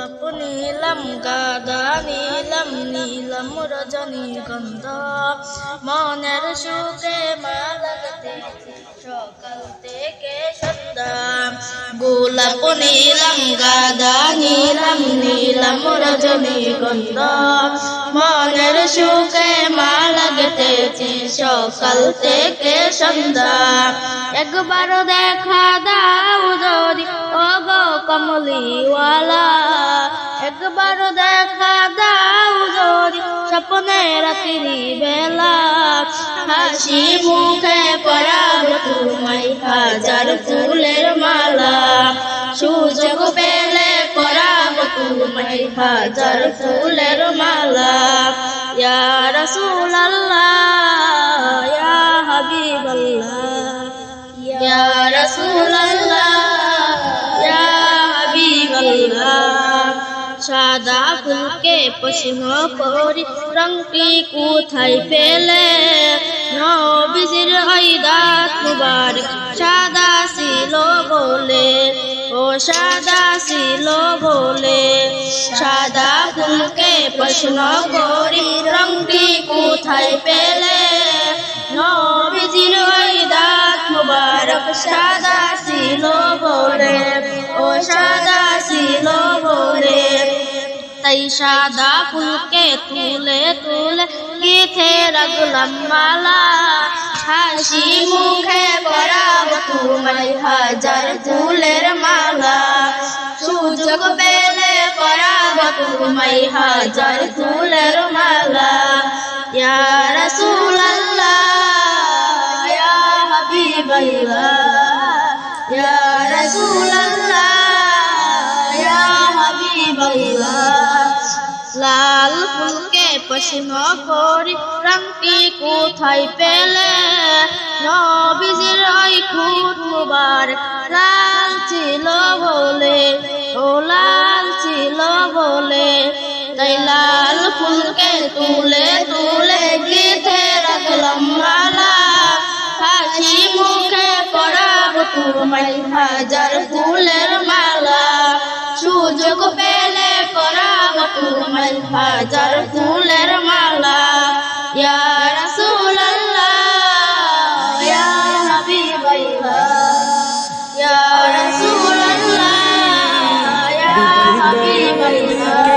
গোলাপ নীলম গাঁদা নীলম নীলম রজনীগন্ধা মনের সুখে মা লাগতেছি সকাল থেকে সন্ধ্যা গোলাপ নীলম গাঁদা নীলম নীলম রজনীগন্ধা মনের সুখে মা লাগতেছি সকাল থেকে সন্ধ্যা একবার দেখা দাও যদি ও গো কমলিওয়ালা একবার দেখা দাও যদি স্বপ্নে রাত্রি বেলা হাসি মুখে পরাব তোমায় হাজার ফুলের মালা সুযোগ পেলে পরাব তোমায় হাজার ফুলের মালা ইয়া রাসূলুল্লাহ ইয়া হাবিবাল্লাহ ইয়া রাসূলুল্লাহ ইয়া হাবিবাল্লাহ সাদা ফুলকে প্রশ্ন করি রংটি কোথায় পেলে নবীজির ওই দাঁত মুবারক সাদা ছিল বলে ও সাদা ছিল বলে সাদা ফুলকে প্রশ্ন করি রংটি কোথায় পেলে নবীজির ওই দাঁত মুবারক সাদা ছিল বলে ও সাদা ছিল বলে তাই সাদা ফুলকে তুলে তুলে গেঁথে রাখলাম মালা হাসি মুখে পরাব তোমায় হাজার ফুলের মালা সুযোগ পেলে পরাব তোমায় হাজার ফুলের মালা ইয়া রাসূলুল্লাহ ইয়া হাবিবাল্লাহ ইয়া রাসূলুল্লাহ ইয়া হাবিবাল্লাহ লাল ফুলকে প্রশ্ন করি রংটি কোথায় পেলে নবীজির ওই খুদ মুবারক লাল ছিল বলে ও লাল ছিল বলে তাই লাল ফুলকে তুলে তুলে গেঁথে রাখলাম মালা হাসি মুখে পরাব তোমায় হাজার ফুলের মালা সুযোগ পেলে পরাব তোমায় হাজার ফুলের মালা ইয়া রাসূলুল্লাহ ইয়া হাবিবাল্লাহ ইয়া রাসূলুল্লাহ ইয়া হাবিবাল্লাহ